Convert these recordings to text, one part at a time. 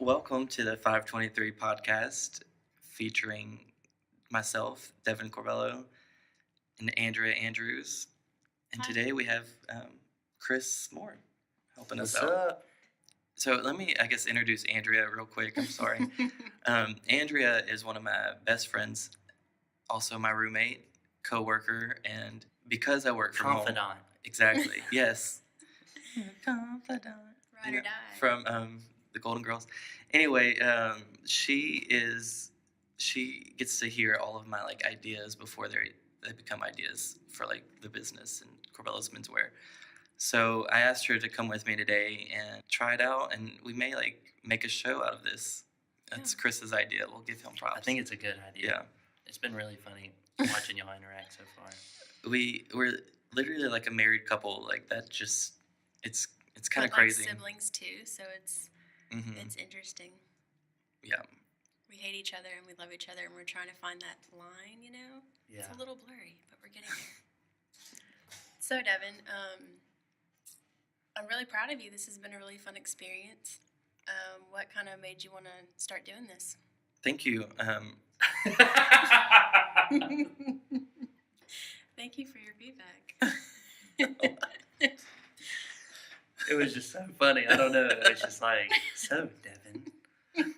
Welcome to the 523 podcast featuring myself, Devan Corbello, and Andria Andrews. And Hi. today we have Chris Moore helping us What's out. up? So let me, introduce Andria real quick. I'm sorry. Andria is one of my best friends, also my roommate, co-worker, and because I work from home. Confidant. Exactly. Yes. Confidant. Ride or die. From the Golden Girls. Anyway, she gets to hear all of my ideas before they become ideas for the business and Corbello's Menswear. So I asked her to come with me today and try it out, and we may make a show out of this. That's Chris's idea. We'll give him props. I think it's a good idea. Yeah. It's been really funny watching y'all interact so far. We're literally like a married couple. That just it's kind of But crazy. Like siblings too, so it's interesting. Yeah. We hate each other and we love each other, and we're trying to find that line. Yeah. It's a little blurry, but we're getting there. So Devan, I'm really proud of you. This has been a really fun experience. What kind of made you want to start doing this? Thank you. Thank you for your feedback. It was just so funny. I don't know. It was just so Devan.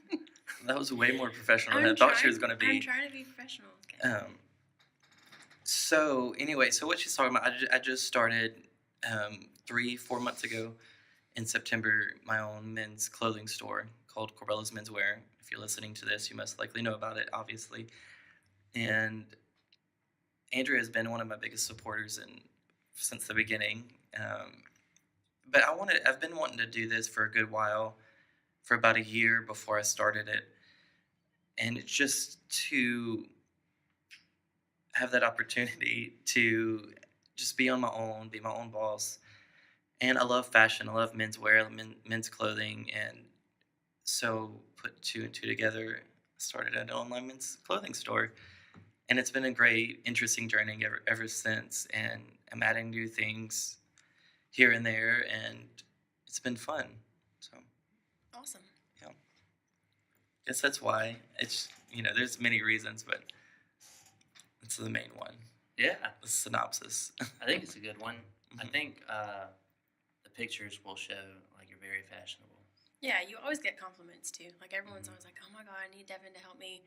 That was way more professional than I thought she was going to be. I'm trying to be professional. Okay. So anyway, so what she's talking about, I just started 3-4 months ago in September my own men's clothing store called Corbello's Menswear. If you're listening to this, you most likely know about it, obviously. And Andrea has been one of my biggest supporters since the beginning. But I've been wanting to do this for a good while, for about a year before I started it. And it's just to have that opportunity to just be on my own, be my own boss. And I love fashion. I love menswear, men's clothing. And so put two and two together, started an online men's clothing store. And it's been a great, interesting journey ever since. And I'm adding new things here and there, and it's been fun. So Awesome. Yeah. Guess that's why. It's there's many reasons, but it's the main one. Yeah. The synopsis. I think it's a good one. Mhm. I think the pictures will show you're very fashionable. Yeah, you always get compliments too. Everyone's always like, "Oh my God, I need Devan to help me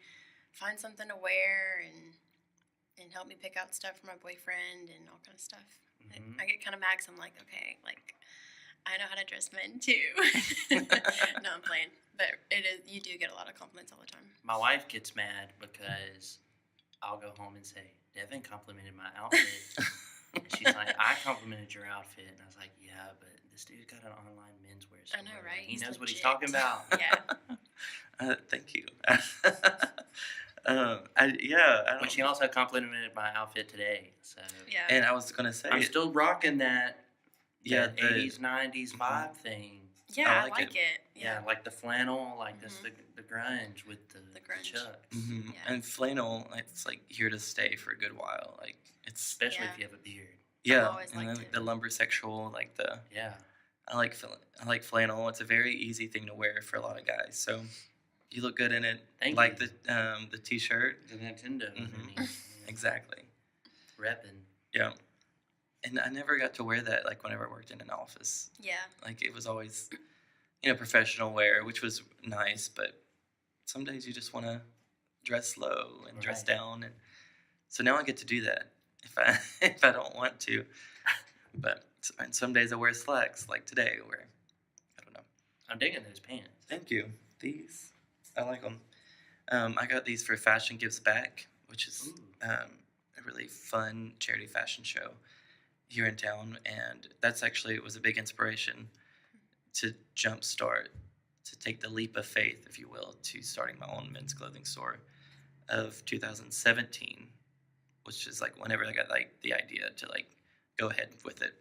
find something to wear and help me pick out stuff for my boyfriend and all kind of stuff." Mm-hmm. I get kind of mad 'cause I'm like, okay, I know how to dress men too. No, I'm playing, but you do get a lot of compliments all the time. My wife gets mad because I'll go home and say, Devan complimented my outfit. And she's like, I complimented your outfit. And I was like, yeah, but this dude got an online menswear store. I know, right? He He's knows what he's legit. talking about. Yeah. Thank you. I don't. But she also complimented my outfit today. So Yeah. And I was gonna say, I'm still rocking that. Yeah, that the 80s, 90s vibe thing. Yeah, I I like like it. Yeah, like the flannel, that's Mhm. the grunge with the grunge. chucks. Mhm. Yeah. And flannel, it's here to stay for a good while. It's Especially Yeah. if you have a beard. yeah, always and liked then it. the lumbersexual, Yeah. I like flannel. It's a very easy thing to wear for a lot of guys. So you look good in it. Thank like you. the t-shirt. The Nintendo. Mhm. I mean, Exactly. repping. Yeah. And I never got to wear that whenever I worked in an office. Yeah. It was always professional wear, which was nice, but some days you just want to dress low and dress Right. down, and so now I get to do that if I don't want to. But and some days I wear slacks, like today, where I don't know. I'm digging those pants. Thank you. These I like them. I got these for Fashion Gives Back, which is Ooh. a really fun charity fashion show here in town, and it was a big inspiration to jumpstart, to take the leap of faith, if you will, to starting my own men's clothing store of 2017, which is whenever I got the idea to go ahead with it.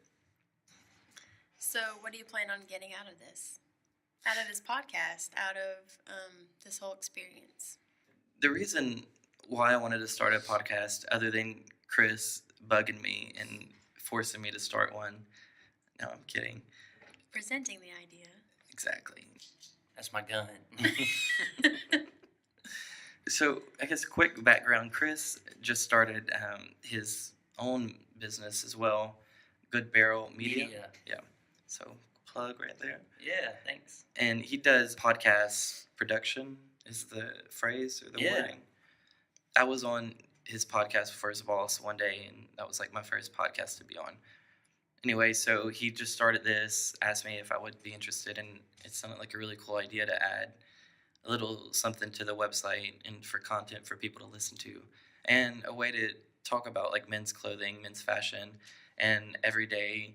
So, what do you plan on getting out of this? out of this podcast, out of this whole experience? The reason why I wanted to start a podcast, other than Chris bugging me and forcing me to start one, no, I'm kidding. Presenting the idea. Exactly. That's my gun. So, I guess quick background. Chris just started his own business as well, GoodBarrelMedia. Yeah. So, plug right there. Yeah, thanks. And he does podcast production, is the phrase or the Yeah. wording. I was on his podcast first of all, so one day, and that was like my first podcast to be on. Anyway, so he just started this, asked me if I would be interested, and it sounded like a really cool idea to add a little something to the website and for content for people to listen to, and a way to talk about like men's clothing, men's fashion, and everyday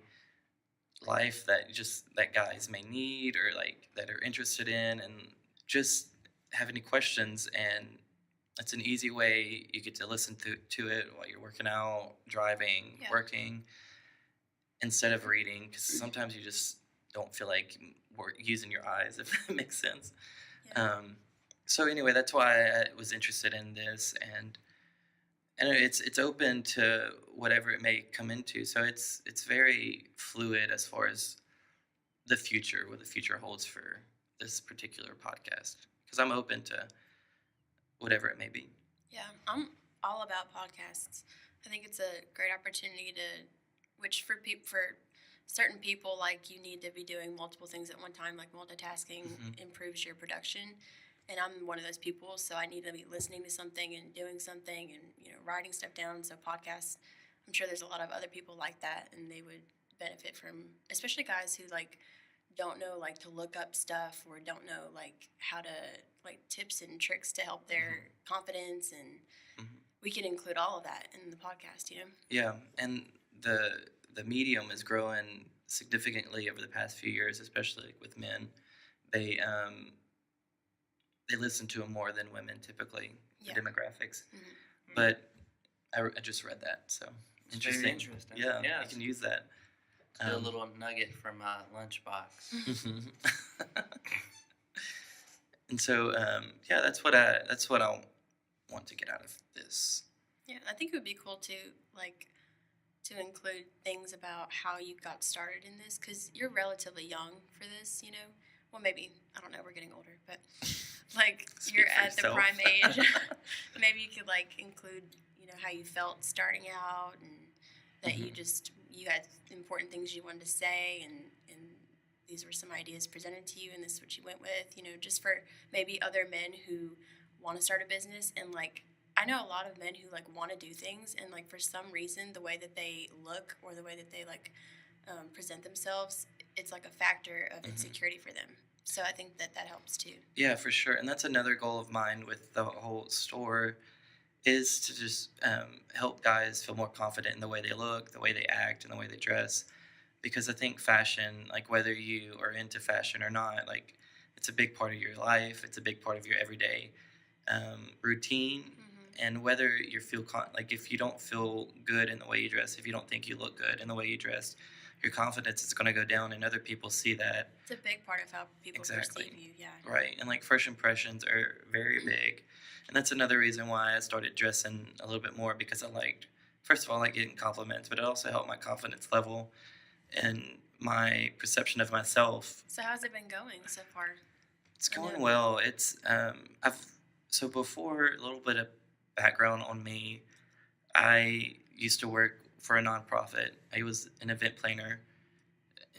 life that guys may need or like that are interested in, and just have any questions. And it's an easy way you get to listen to it while you're working out, driving, Yeah. working, instead of reading, because sometimes you just don't feel like using your eyes, if that makes sense. Yeah. So anyway, that's why I was interested in this, and it's open to whatever it may come into. So it's very fluid as far as the future, what the future holds for this particular podcast, because I'm open to whatever it may be. Yeah, I'm all about podcasts. I think it's a great opportunity which for certain people, like you need to be doing multiple things at one time, like multitasking improves your production. And I'm one of those people, so I need to be listening to something and doing something and writing stuff down. So podcasts, I'm sure there's a lot of other people like that, and they would benefit from, especially guys who like don't know like to look up stuff or don't know like how to like tips and tricks to help their confidence, and we can include all of that in the podcast. Yeah, and the medium is growing significantly over the past few years, especially like with men. They listen to them more than women typically, Yeah. the demographics. Mhm. But I just read that, so It's interesting. very interesting. Yeah, Yeah. you can use that. It's a little nugget from my lunchbox. And so, yeah, that's what I want to get out of this. Yeah, I think it would be cool to include things about how you got started in this, because you're relatively young for this. Well, maybe, I don't know, we're getting older, but like Speak you're for at the yourself. prime age. Maybe you could like include how you felt starting out, and that you had important things you wanted to say, and these were some ideas presented to you, and this is what you went with. Just for maybe other men who want to start a business, and like I know a lot of men who like want to do things, and like for some reason the way that they look or the way that they like present themselves, it's like a factor of insecurity for them. So I think that helps too. Yeah, for sure. And that's another goal of mine with the whole store, is to just help guys feel more confident in the way they look, the way they act, and the way they dress. Because I think fashion, like whether you are into fashion or not, like it's a big part of your life. It's a big part of your everyday routine. And whether you feel like if you don't feel good in the way you dress, if you don't think you look good in the way you dress, your confidence is going to go down, and other people see that. It's a big part of how people Exactly. perceive you. Yeah. Right. And like first impressions are very big. And that's another reason why I started dressing a little bit more, because first of all, I like getting compliments, but it also helped my confidence level and my perception of myself. So how's it been going so far? It's going well. It's so before, a little bit of background on me, I used to work for a nonprofit. I was an event planner,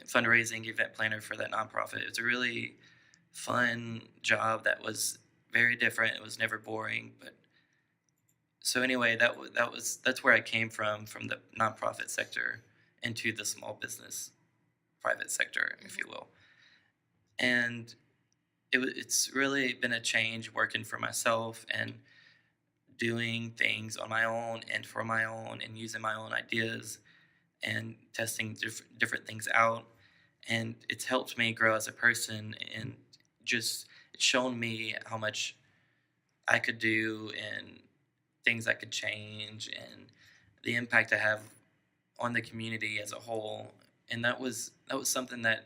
fundraising event planner for that nonprofit. It was a really fun job that was very different. It was never boring. But so anyway, that's where I came from the nonprofit sector into the small business private sector, if you will. And it's really been a change working for myself and doing things on my own and for my own, and using my own ideas and testing different things out. And it's helped me grow as a person, and just it's shown me how much I could do and things I could change, and the impact I have on the community as a whole. And that was something that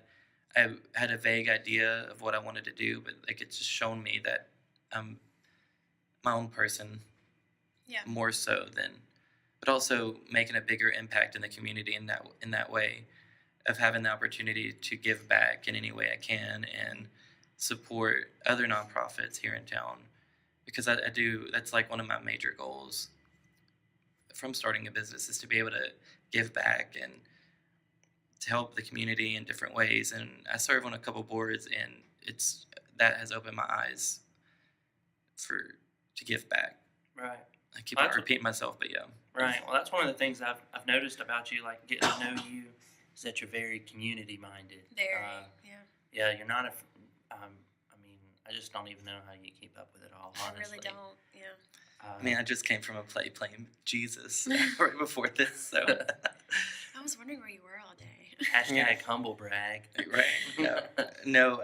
I had a vague idea of what I wanted to do, but like it's just shown me that I'm my own person Yeah. more so than, but also making a bigger impact in the community in that way of having the opportunity to give back in any way I can and support other nonprofits here in town because I do that's like one of my major goals from starting a business is to be able to give back and to help the community in different ways. And I serve on a couple boards, and it's that has opened my eyes for to give back. Right. I keep Well, on repeating myself, but yeah. Right. Well, that's one of the things I've noticed about you, like getting to know you, is that you're very community minded. Very. Yeah. Yeah, you're not I mean, I just don't even know how you keep up with it all. I Honestly. really don't. Yeah. I mean, I just came from a play playing Jesus right before this, so I was wondering where you were all day. Hashtag humble brag. right. No,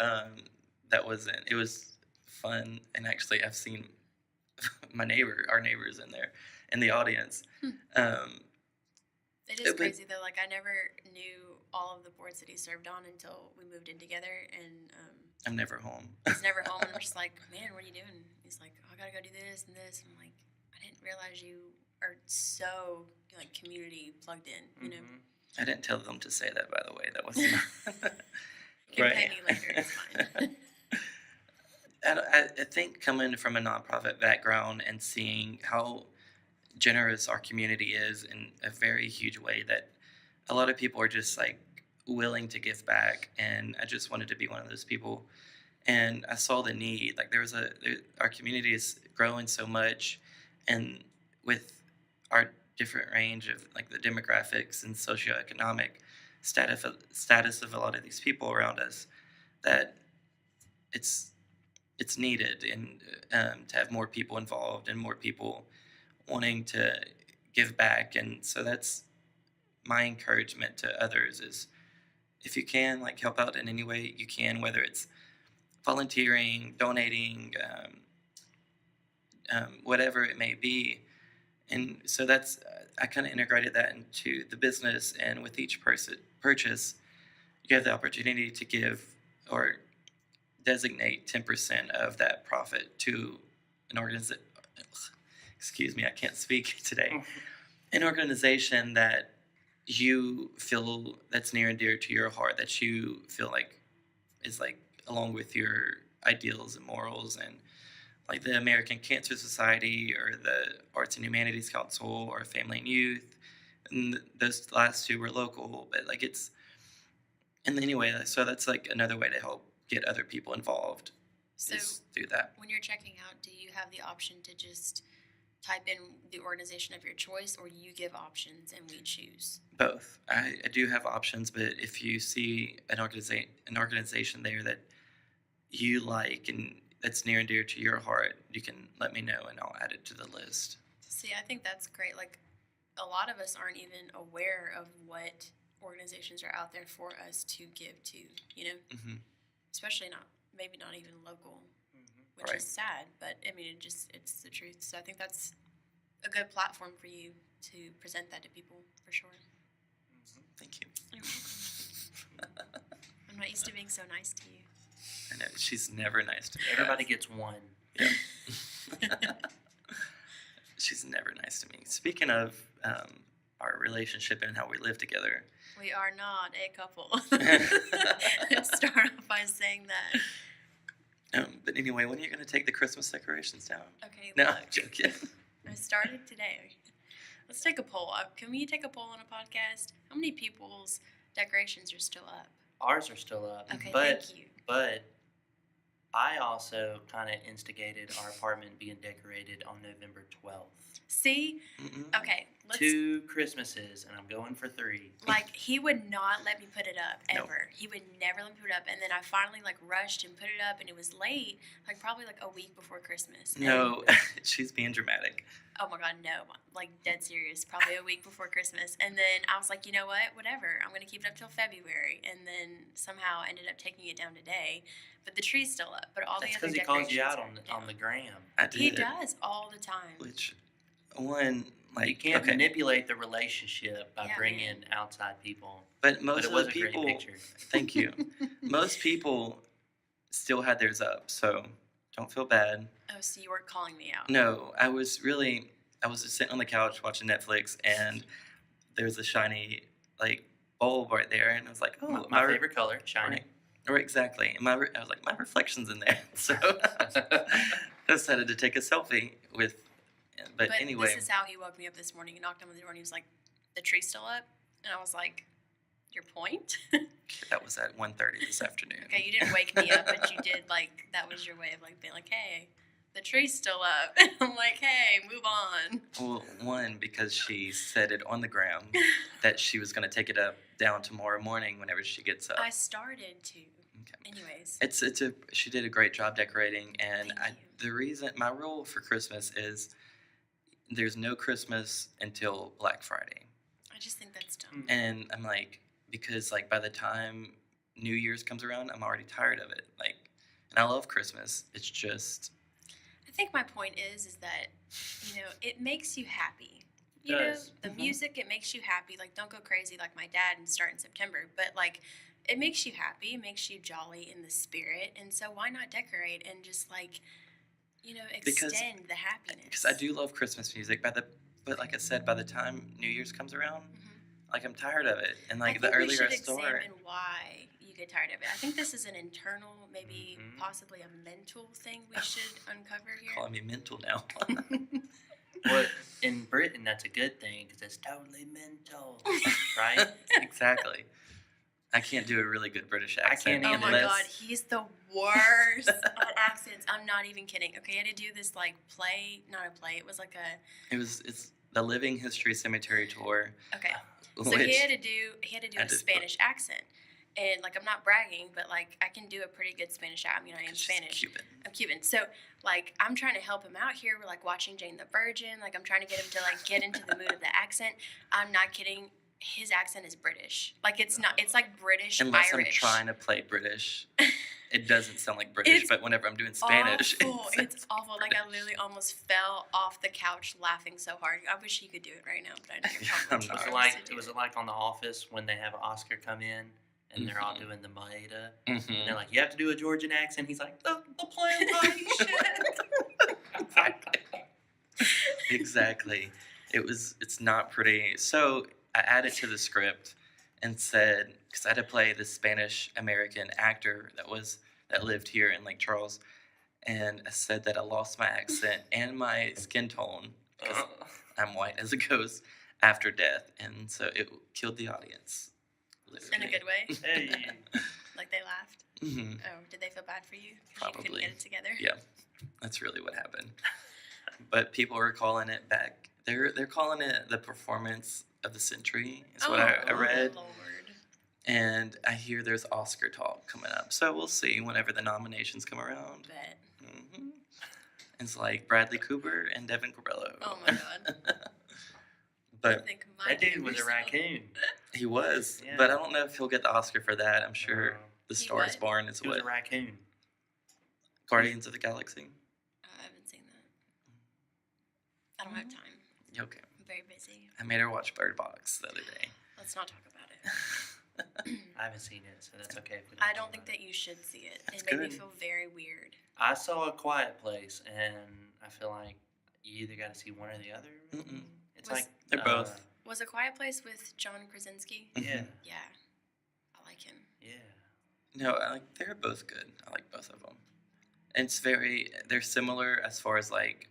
that wasn't. It was fun, and actually, I've seen our neighbors in there, in the audience. It is But- crazy though. Like I never knew all of the boards that he served on until we moved in together, and I'm never home. he's never home. And I'm just like, man, what are you doing? He's like, oh, I gotta go do this and this. And I'm like, I didn't realize you are so like community plugged in. You know, Mhm. I didn't tell them to say that, by the way. That wasn't. you can pay me later. It's fine. I think coming from a nonprofit background and seeing how generous our community is in a very huge way, that a lot of people are just like willing to give back, and I just wanted to be one of those people. And I saw the need. Like our community is growing so much, and with our different range of like the demographics and socioeconomic status of a lot of these people around us, that it's needed, and to have more people involved and more people wanting to give back. And so that's my encouragement to others is if you can like help out in any way you can, whether it's volunteering, donating, whatever it may be. And so that's I kind of integrated that into the business, and with each purchase you have the opportunity to give or designate 10% of that profit to an organization. Excuse me, I can't speak today. An organization that you feel that's near and dear to your heart, that you feel like is like along with your ideals and morals, and like the American Cancer Society or the Arts and Humanities Council or Family and Youth. And those last two were local, but like it's, and anyway, so that's like another way to help get other people involved. So Is through that. when you're checking out, do you have the option to just type in the organization of your choice, or you give options and we choose? Both. I do have options, but if you see an organization there that you like and that's near and dear to your heart, you can let me know and I'll add it to the list. See, I think that's great. Like, a lot of us aren't even aware of what organizations are out there for us to give to, you know? Hmm. Especially maybe not even local, which Right. is sad, but I mean, it's the truth. So I think that's a good platform for you to present that to people, for sure. Thank you. You're welcome. I'm not used to being so nice to you. I know she's never nice to me. Everybody gets one. Yeah. She's never nice to me. Speaking of our relationship and how we live together, We are not a couple. Start off by saying that. but anyway, when are you going to take the Christmas decorations down? Okay, No, look. I'm joking. I started today. Let's take a poll. Can we take a poll on a podcast? How many people's decorations are still up? Ours are still up. Okay, but, thank you. But I also kind of instigated our apartment being decorated on November 12th. See? Mm-mm. Okay, let's. 2 Christmases, and I'm going for 3. Like, he would not let me put it up, No. ever. He would never let me put it up. And then I finally, like, rushed and put it up, and it was late, like, probably, like, a week before Christmas. And- No, she's being dramatic. oh, my God, no. Like, dead serious. Probably a week before Christmas. And then I was like, you know what? Whatever. I'm going to keep it up till February. And then somehow I ended up taking it down today. But the tree's still up. But all That's the other because he calls decorations you out are on the gram. I did. He does all the time. Which, one, like, You can't okay, manipulate the relationship by Yeah, bringing man. outside people. but But most it of was the a great people, picture. thank you. Most people still had theirs up, so don't feel bad. Oh, so you weren't calling me out. No, I was just sitting on the couch watching Netflix, and there's a shiny, like, bulb right there, and I was like, oh, My favorite color, shiny. Right, exactly. And I was like, my reflection's in there, so I decided to take a selfie with. But anyway, this is how he woke me up this morning. He knocked on the door and he was like, "The tree's still up," and I was like, "Your point?" that was at 1:30 this afternoon. Okay, you didn't wake me up, but you did, like, that was your way of, like, being like, "Hey, the tree's still up." And I'm like, "Hey, move on." Well, one, because she said it on the ground that she was going to take it down tomorrow morning whenever she gets up. I started to. Okay. Anyways. She did a great job decorating, and Thank you. the reason my rule for Christmas is there's no Christmas until Black Friday. I just think that's dumb. And I'm like, because like by the time New Year's comes around, I'm already tired of it. Like, and I love Christmas. It's just, I think my point is that, it makes you happy. It does. The Mhm. music, it makes you happy. Like, don't go crazy like my dad and start in September. But, like, it makes you happy. It makes you jolly in the spirit. And so why not decorate and just, like, extend the happiness? because I do love Christmas music. But like I said, by the time New Year's comes around, Mhm. like I'm tired of it. And I like the think we earlier should I start, examine why you get tired of it. I think this is an internal, maybe Mhm. possibly a mental thing we should uncover here. calling me mental now. Well, in Britain, that's a good thing because it's totally mental, right? Exactly. I can't do a really good British I accent. can't Oh my either. god, he's the worst at accents. I'm not even kidding. Okay, I had to do this like play, not a play. It was like a It's the Living History Cemetery tour. okay. So which he had to do I a did- Spanish accent, and like I'm not bragging, but like I can do a pretty good Spanish accent. I mean, I am she's Spanish. Cuban. I'm Cuban. So like I'm trying to help him out here. We're like watching Jane the Virgin. Like I'm trying to get him to like get into the mood of the accent. I'm not kidding. His accent is British. Like it's not. It's like British Unless Irish. I'm trying to play British, it doesn't sound like British. It's but whenever I'm doing Spanish, Awful. It's awful. Like I British. literally almost fell off the couch laughing so hard. I wish he could do it right now, but I know you're probably I'm too not. Was it like on The Office when they have Oscar come in and they're all Mhm. doing the Maida? Mhm. And they're like, you have to do a Georgian accent. He's like, the plane party shit. Exactly. Exactly. It's not pretty. So I added to the script and said, because I had to play this Spanish American actor that lived here in Lake Charles, and I said that I lost my accent and my skin tone because I'm white as a ghost after death, and so it killed the audience. In a Literally. good way. Hey. Like they laughed. Mhm. Oh, did they feel bad for you? 'Cause you couldn't Probably. get it together. Yeah, that's really what happened. But people are calling it back. They're calling it the performance of the century. Is what I read. Lord. And I hear there's Oscar talk coming up. So we'll see whenever the nominations come around. Bet. Hmm It's like Bradley Cooper and Devin Corbello. Oh my god. I But think my That dude was a fingers- raccoon. he was. Yeah. But I don't know if he'll get the Oscar for that. I'm sure No. The He Star is what? Born is He was what a raccoon. Guardians of the Galaxy. I haven't seen that. I don't have time. Okay. I'm very busy. I made her watch Bird Box the other day. Let's not talk about it. I haven't seen it, so that's okay. If we I talk don't think about it. that you should see it. That's It made me good. feel very weird. I saw A Quiet Place, and I feel like you either got to see one or the other. Mm-mm. It's Was- like They're both. Was A Quiet Place with John Krasinski? Yeah, Yeah. I like him. yeah. No, they're both good. I like both of them. They're similar as far as like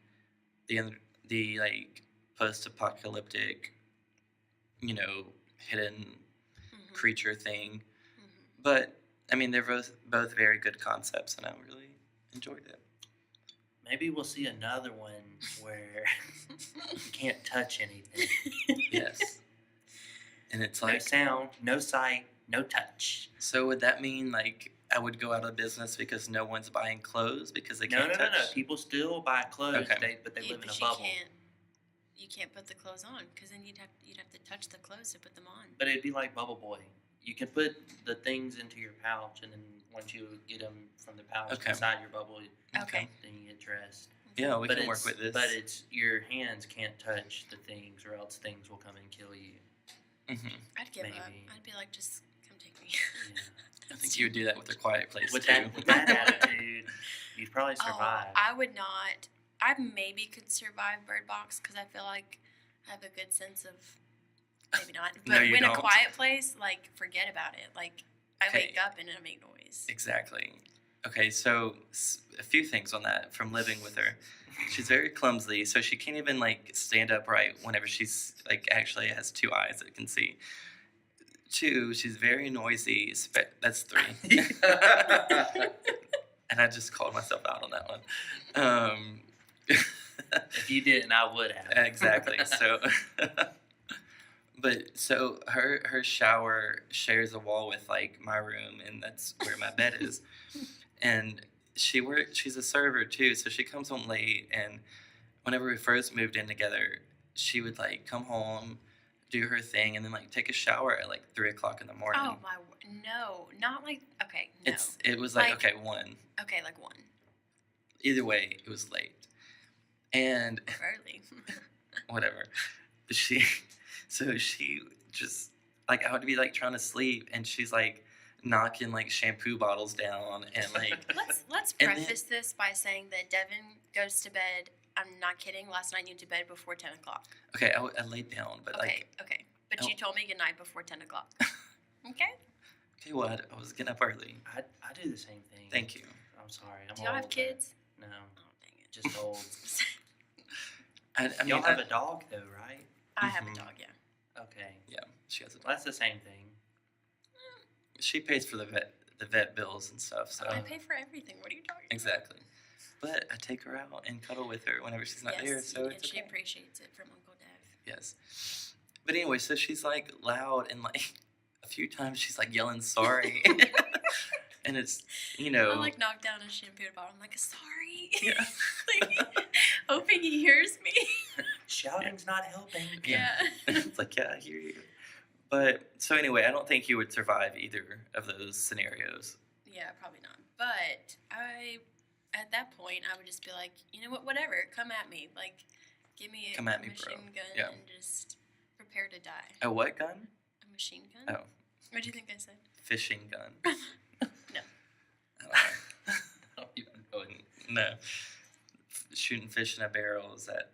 the like post-apocalyptic, hidden Mhm. creature thing. Mhm. But I mean, they're both very good concepts, and I really enjoyed it. Maybe we'll see another one where you can't touch anything. Yes. And it's No like, sound, no sight, no touch. so would that mean like I would go out of business because no one's buying clothes because they No, can't no, no, touch? no. People still buy clothes, Okay. but they live in a But bubble. you can't put the clothes on because then you'd have to touch the clothes to put them on. But it'd be like Bubble Boy. You can put the things into your pouch, and then once you get them from the pouch Okay. inside your bubble, Okay. then you get dressed. Yeah, we But can work with this. But it's your hands can't touch the things, or else things will come and kill you. I'd give up. Maybe. I'd be like, just come take me. Yeah. I think you would do that with a quiet place With too. that attitude, you'd probably Oh, survive. I would not. I maybe could survive Bird Box because I feel like I have a good sense of. Maybe not. But No, you in a don't. quiet place, like, forget about it. Like, I Okay. wake up and I make noise. Exactly. Okay, so a few things on that from living with her. She's very clumsy, so she can't even like stand upright whenever she's like actually has two eyes that can see. Two, she's very noisy. That's three. And I just called myself out on that one. If you didn't, I would have. Exactly. So, but so her shower shares a wall with like my room, and that's where my bed is. And she's a server too, so she comes home late. And whenever we first moved in together, she would like come home, do her thing, and then like take a shower at like 3:00 in the morning. Oh my! No, not like. Okay, no. It was like, Like- okay, 1. Okay, like 1 Either way, it was late. And early. whatever. She just like I would be like trying to sleep, and she's like knocking like shampoo bottles down and like Let's And preface this by saying that Devin goes to bed. I'm not kidding. Last night you went to bed before 10 o'clock. okay, I laid down, but Okay, okay. But Oh. you told me good night before 10 o'clock. Okay. okay, well I was getting up early. I do the same thing. Thank you. I'm sorry. I'm Do y'all have old, kids? but- No, Oh, dang it. just old. I mean, Y'all have a dog though, right? I have a Mhm. dog, yeah. Okay. yeah, she has a Well, that's the same thing. she pays for the vet bills and stuff. So I pay for everything. What are you talking exactly. But I take her out and cuddle with her whenever she's not about? there, Yes, so and it's she okay. appreciates it from Uncle Dev. Yes. But anyway, so she's like loud, and like a few times she's like yelling sorry. And it's, I like knock down a shampoo bottle. I'm like, sorry. Yeah. Like, hoping he hears me. Shouting's not helping. Yeah. It's like, yeah, I hear you. But so anyway, I don't think you would survive either of those scenarios. Yeah, probably not. But at that point, I would just be like, you know what, whatever, come at me. Like, give me a Come at me, machine bro. gun Yeah. and just prepare to die. A what gun? A machine gun? Oh, What do you think I said? fishing gun. No. I don't even know. No. Shooting fish in a barrel, is that?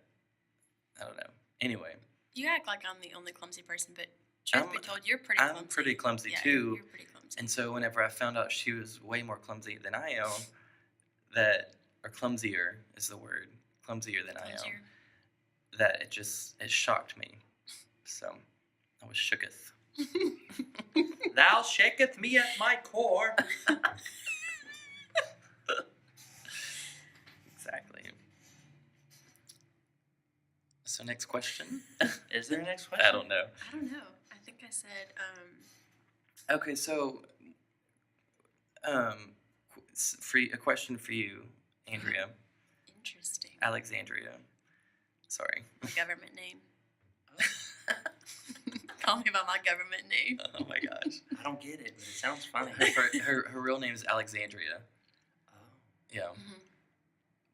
I don't know. Anyway, You act like I'm the only clumsy person, but truth be I'm- told, you're pretty I'm clumsy. pretty clumsy Yeah, too. You're pretty clumsy. And so whenever I found out she was way more clumsy than I am, or clumsier is the word, clumsier than I am, Clumsier. that it shocked me. So I was shooketh. Thou shaketh me at my core. Exactly. So next question. Is there a next question? I don't know. I don't know. I think I said, Okay, so a question for you, Andrea. interesting. Alexandria. Sorry. My government name. Call me by my government name. Oh my gosh. I don't get it, but it sounds funny. Her real name is Alexandria. Oh. Yeah. Mhm.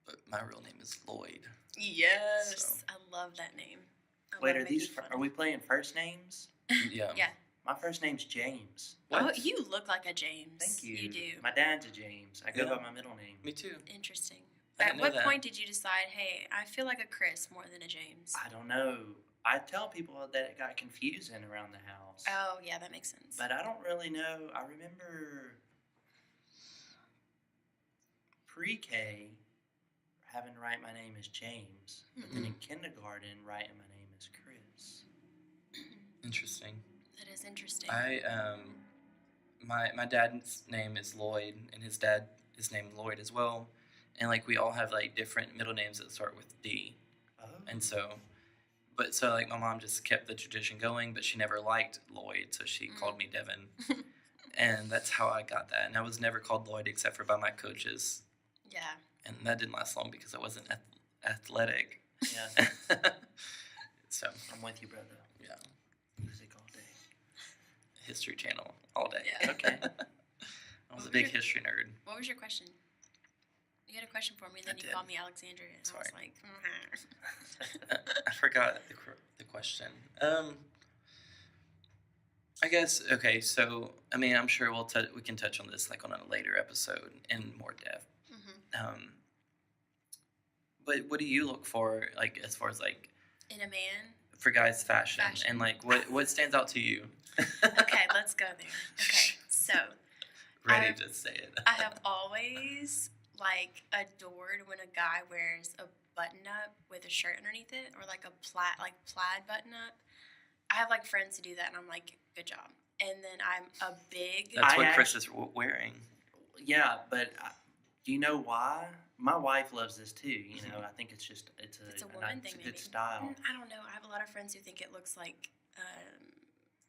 But my real name is Lloyd. Yes, So- I love that name. I Wait, love are these? making fun Are of we playing first names? Yeah. Yeah. My first name's James. What? Oh, you look like a James. Thank you. You do. My dad's a James. I go Yeah. by my middle name. Me too. Interesting. I At didn't know what that. point did you decide, hey, I feel like a Chris more than a James? I don't know. I tell people that it got confusing around the house. Oh, yeah, that makes sense. But I don't really know. I remember pre-K having to write my name as James. But then in kindergarten, writing my name as Chris. Interesting. That is interesting. My dad's name is Lloyd, and his dad is named Lloyd as well, and like we all have like different middle names that start with D, Oh. and so like my mom just kept the tradition going, but she never liked Lloyd, so she called me Devan, and that's how I got that. And I was never called Lloyd except for by my coaches, yeah. and that didn't last long because I wasn't athletic. Yeah, So I'm with you, brother. yeah, Music all day. History Channel all day. Yeah. Okay. I was a big history nerd. What was your question? You had a question for me, and then I you did. called me Alexandria, and Sorry. I was like, I forgot the question. I guess okay. So I mean, I'm sure we can touch on this like on a later episode in more depth. mm-hmm. But what do you look for, like as far as like In a man. for guys' fashion, Fashion. and like what stands out to you? Okay, let's go there. Okay, so Ready to say it. I have always like adored when a guy wears a button up with a shirt underneath it, or like a plaid button up. I have like friends who do that, and I'm like, good job. And then I'm a big. That's what Chris is wearing. Yeah, but do you know why? My wife loves this too. You know, I think it's a woman thing, it's a maybe. good style. I don't know. I have a lot of friends who think it looks like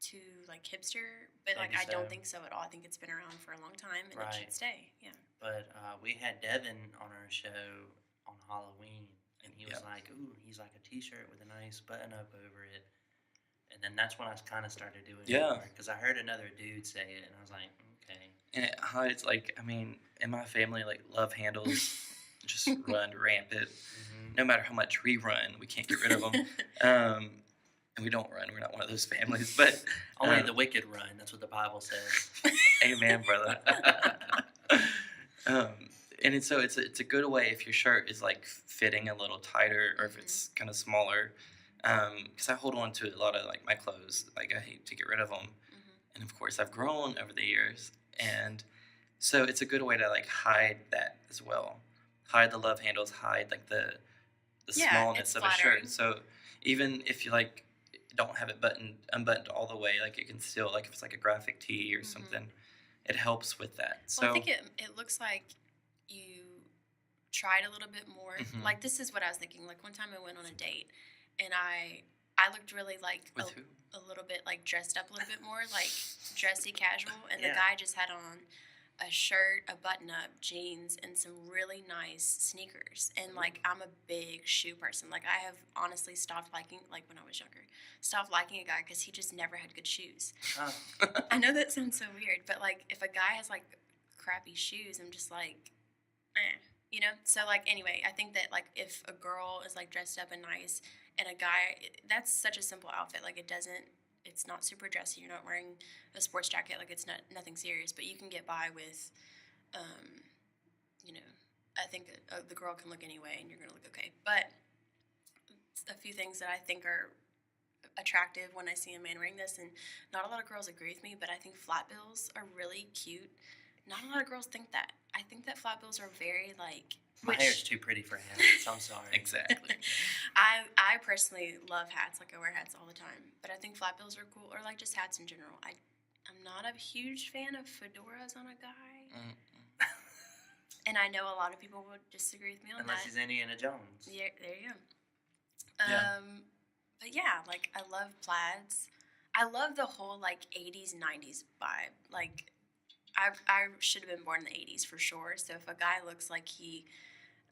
too like hipster, but like Maybe I don't so. think so at all. I think it's been around for a long time and it Right. should stay. Yeah. But we had Devan on our show on Halloween, and he was Yep. like, "Ooh, he's like a T-shirt with a nice button up over it." And then that's when I kind of started doing it. Yeah. Because I heard another dude say it, and I was like, okay. And it hides, like, I mean, in my family, like, love handles just run rampant. Mm-hmm. No matter how much we run, we can't get rid of them. And we don't run. We're not one of those families. But Only the wicked run. That's what the Bible says. amen, brother. And it's a good way if your shirt is, like, fitting a little tighter or if it's kind of smaller. Because I hold on to a lot of, like, my clothes. Like, I hate to get rid of them. And, of course, I've grown over the years. And so it's a good way to, like, hide that as well. Hide the love handles, hide, like, the smallness of a shirt. So even if you, like, don't have it unbuttoned all the way, like, it can still, like, if it's, like, a graphic tee or something, it helps with that. So Well, I think it looks like you tried a little bit more. Like, this is what I was thinking. Like, one time I went on a date, and I looked really, like, with who? a little bit, like, dressed up a little bit more, like, dressy casual, and Yeah. the guy just had on a shirt, a button-up, jeans, and some really nice sneakers. And, like, I'm a big shoe person. Like, I have honestly stopped liking, like, when I was younger, stopped liking a guy because he just never had good shoes. Huh. I know that sounds so weird, but, like, if a guy has, like, crappy shoes, I'm just like, you know? So, like, anyway, I think that, like, if a girl is, like, dressed up and nice, and a guy, that's such a simple outfit. Like, it's not super dressy. You're not wearing a sports jacket. Like, it's nothing serious, but you can get by with, you know, I think the girl can look anyway, and you're going to look okay. But a few things that I think are attractive when I see a man wearing this, and not a lot of girls agree with me, but I think flat bills are really cute. Not a lot of girls think that. I think that flat bills are very, like... My hair's too pretty for hats. I'm sorry. Exactly. I personally love hats. Like, I wear hats all the time. But I think flat bills are cool, or, like, just hats in general. I'm not a huge fan of fedoras on a guy. And I know a lot of people would disagree with me on Unless that. he's Indiana Jones. Yeah, there you go. But yeah, like, I love plaids. I love the whole, like, 80s, 90s vibe. Like, I should have been born in the 80s for sure. So if a guy looks like he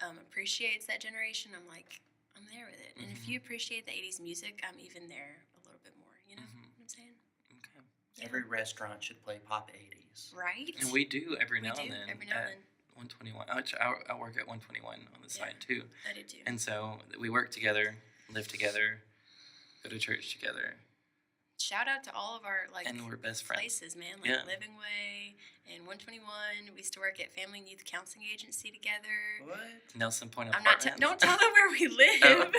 appreciates that generation, I'm like, I'm there with it. And if you appreciate the 80s music, I'm even there a little bit more. You know what I'm saying? Okay. Yeah. Every restaurant should play pop 80s. Right? And we do every now and then. Every now and then. 121. I work at 121 on the side too. I do too. And so we work together, live together, go to church together. Shout out to all of our, like, and we're best friends. places, man. Like, Living Way and 121. We used to work at Family and Youth Counseling Agency together. What? Nelson Point I'm not. Apartments. Don't tell them where we live.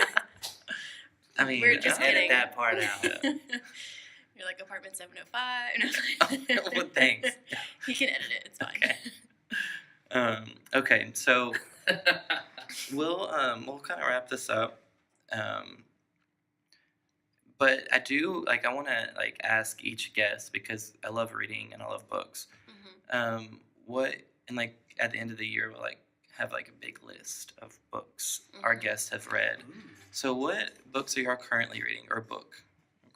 I mean, We're just edit kidding. that part out. You're like apartment 705. Well, thanks. You can edit it. It's fine. Okay, so we'll kind of wrap this up. But I do, like, I want to, like, ask each guest, because I love reading and I love books. What, and, like, at the end of the year, we'll, like, have, like, a big list of books our guests have read. So what books are you all currently reading, or a book?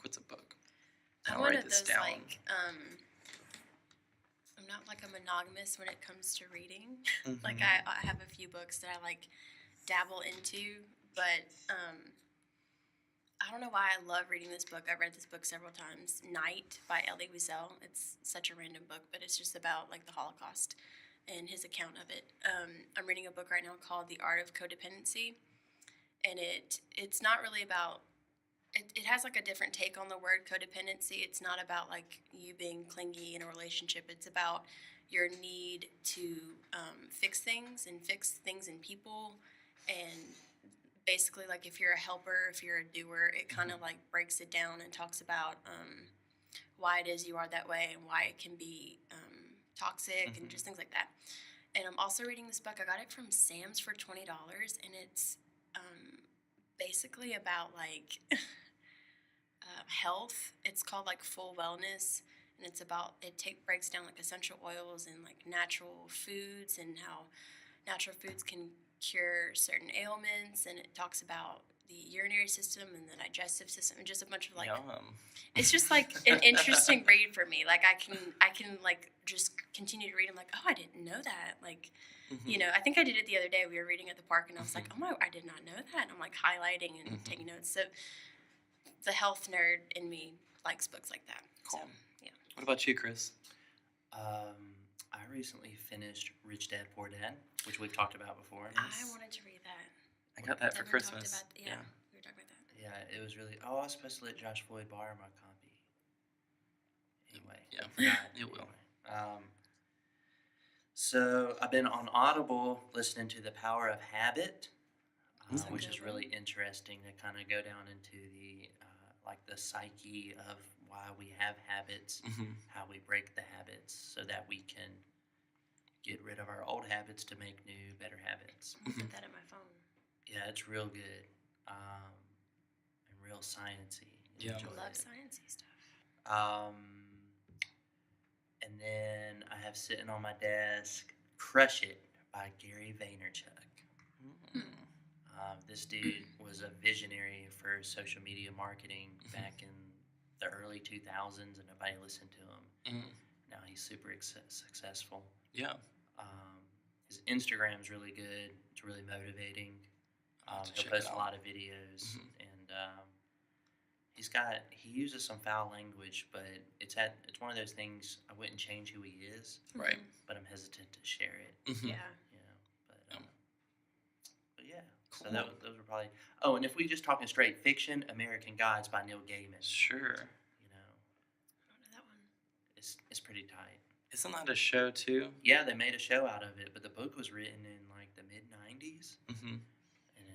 What's a book? I'm one of those, like, I'm not, like, a monogamous when it comes to reading. Like, I have a few books that I, like, dabble into, but, I don't know why I love reading this book. I've read this book several times. Night by Elie Wiesel. It's such a random book, but it's just about, like, the Holocaust. and his account of it. I'm reading a book right now called The Art of Codependency, and it's not really about. It has like a different take on the word codependency. It's not about like you being clingy in a relationship. It's about your need to fix things in people, and basically like if you're a helper, if you're a doer, it kind of like breaks it down and talks about why it is you are that way and why it can be toxic and just things like that. And I'm also reading this book. I got it from Sam's for $20, and it's basically about like health. It's called like Full Wellness, and it's about breaks down like essential oils and like natural foods and how natural foods can cure certain ailments, and it talks about the urinary system and the digestive system and just a bunch of like Yum. it's just like an interesting read for me. Like I can like just continue to read. I'm like, oh, I didn't know that. Like, you know, I think I did it the other day. We were reading at the park, and I was like, oh my, I did not know that. And I'm like highlighting and taking notes. So the health nerd in me likes books like that. Cool. So, yeah. What about you, Chris? I recently finished Rich Dad Poor Dad, which we've talked about before. I wanted to read that. I got that for Devin Christmas. talked about, yeah, we were talking about that. Yeah, it was really. Oh, I was supposed to let Josh Floyd borrow my copy. Anyway, Yeah, I forgot. it will. So I've been on Audible listening to The Power of Habit, That's a which good is really interesting to kind of go down into the like the psyche of why we have habits, how we break the habits, so that we can get rid of our old habits to make new, better habits. I'm gonna put that in my phone. Yeah, it's real good and real sciencey. Yeah. Enjoy I love it. sciencey stuff. And then I have sitting on my desk Crush It by Gary Vaynerchuk. This dude was a visionary for social media marketing back in the early 2000s, and nobody listened to him. Now he's super successful. Yeah. His Instagram's really good. It's really motivating. He'll post a lot of videos, and he uses some foul language, but it's one of those things I wouldn't change who he is, Right. but I'm hesitant to share it. Yeah. You know, but yeah. Cool. So those were probably. Oh, and if we just talking straight fiction, American Gods by Neil Gaiman. Sure. You know, I don't know that one. it's pretty tight. Isn't that a show too? Yeah, they made a show out of it, but the book was written in like the mid '90s, and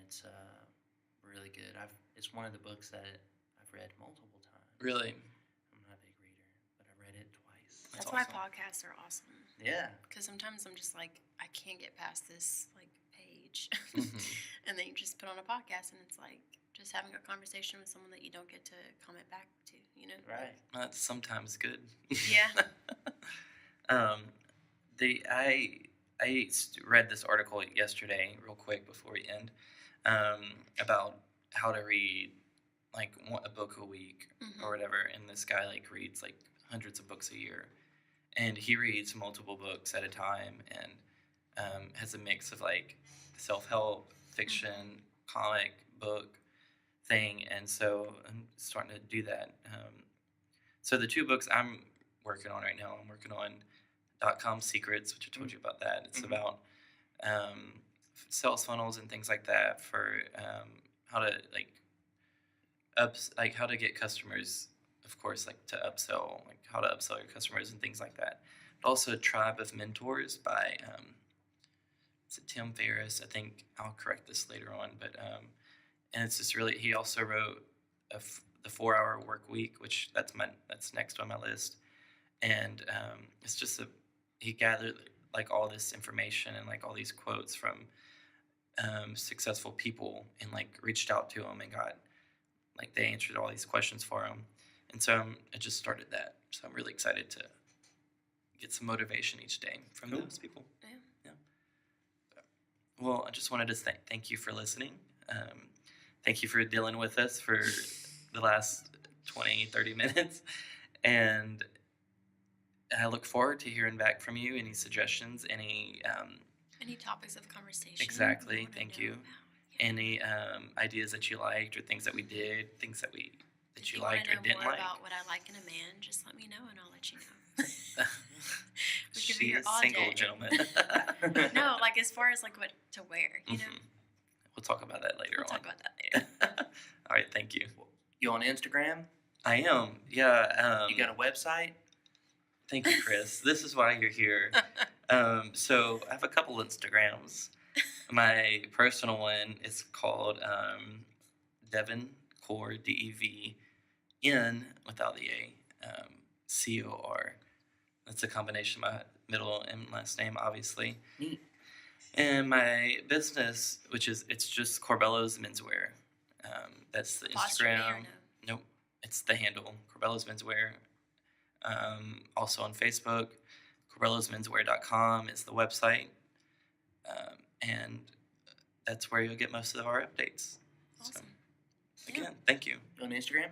it's really good. It's one of the books that I've read multiple times. Really? I'm not a big reader, but I read it twice. That's awesome. why podcasts are awesome. Yeah. Because sometimes I'm just like, I can't get past this like page, and then you just put on a podcast, and it's like just having a conversation with someone that you don't get to comment back to. You know? Right. That's sometimes good. Yeah. I read this article yesterday, real quick before we end, about how to read like a book a week or whatever. And this guy like reads like hundreds of books a year, and he reads multiple books at a time, and has a mix of like self-help, fiction, comic book thing. And so I'm starting to do that. So the two books I'm working on right now, I'm working on .com Secrets, which I told you about that. It's about sales funnels and things like that for how to how to get customers, of course, like to upsell, like how to upsell your customers and things like that. But also Tribe of Mentors by is it Tim Ferriss? I think I'll correct this later on, but and it's just really, he also wrote the 4-Hour Work Week, which that's next on my list. And it's just he gathered like all this information and like all these quotes from successful people, and like reached out to them and got like they answered all these questions for him. And so I just started that. So I'm really excited to get some motivation each day from those people. Yeah. Well, I just wanted to thank you for listening. Thank you for dealing with us for the last 20-30 minutes. And I look forward to hearing back from you. Any suggestions? Any topics of conversation? Exactly. Thank you. About. Yeah. Any ideas that you liked, or things that we did, things that If you liked or didn't more like? about what I like in a man, just let me know, and I'll let you know. We could He here is all single, day. gentlemen. No, like as far as like what to wear, you know. We'll talk about that later We'll on. talk about that later. All right, thank you. You on Instagram? I am. Yeah. You got a website? Thank you, Chris. This is why you're here. So I have a couple Instagrams. My personal one is called Devan Cor DEVN without the A COR. That's a combination of my middle and last name, obviously. Neat. And my business, it's just Corbello's Menswear. That's the Apostrophe or Instagram. no? Nope, it's the handle Corbello's Menswear. Also on Facebook, CorbellosMenswear.com is the website, and that's where you'll get most of our updates. Awesome. So, again, thank you. You on Instagram?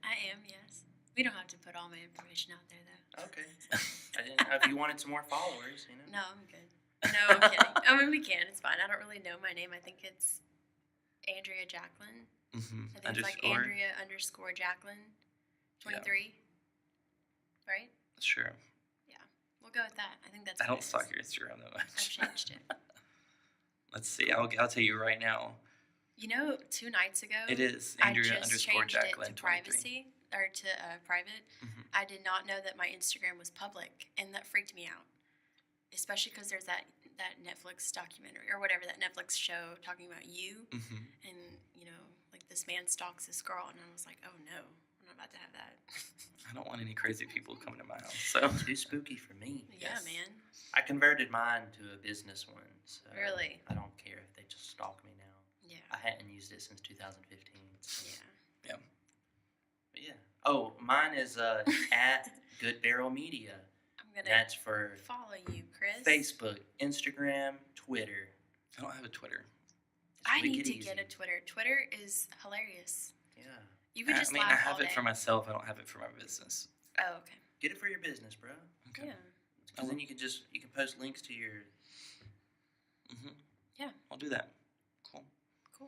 I am, yes. We don't have to put all my information out there, though. Okay. I didn't know if you wanted some more followers, you know. No, I'm good. No, I'm kidding. I mean, we can. It's fine. I don't really know my name. I think it's Andria Jacqueline. Mm-hmm. I think it's like Andria_Jacqueline 23. Right? Sure. We'll go with that. I think that's I what don't it is. stalk your Instagram that I've much. changed it. Let's see. I'll tell you right now. You know, 2 nights ago, It is I just Andria_Jacqueline changed it to 23. privacy or to private. Mhm. I did not know that my Instagram was public, and that freaked me out. Especially because there's that Netflix documentary or whatever, that Netflix show talking about you, Mm-hmm. and you know, like this man stalks this girl, and I was like, oh no, I'm not about to have that. I don't want any crazy people coming to my house. So Too spooky for me. Yeah, Yes. man. I converted mine to a business one. So Really? I don't care if they just stalk me now. Yeah. I hadn't used it since 2015. So. Yeah. But yeah. Oh, mine is at GoodBarrelMedia. I'm gonna That's for follow you, Chris. Facebook, Instagram, Twitter. I don't have a Twitter. It's I need wicked to easy. get a Twitter. Twitter is hilarious. Yeah. You could just I mean, I laugh have all it day. for myself. I don't have it for my business. Oh, okay. Get it for your business, bro. Okay. Yeah. Because then you can post links to your. Mm-hmm. Yeah. I'll do that. Cool. Cool.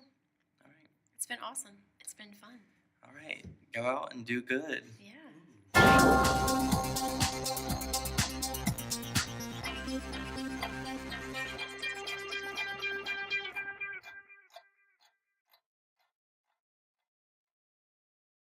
All right. It's been awesome. It's been fun. All right. Go out and do good. Yeah. Ooh.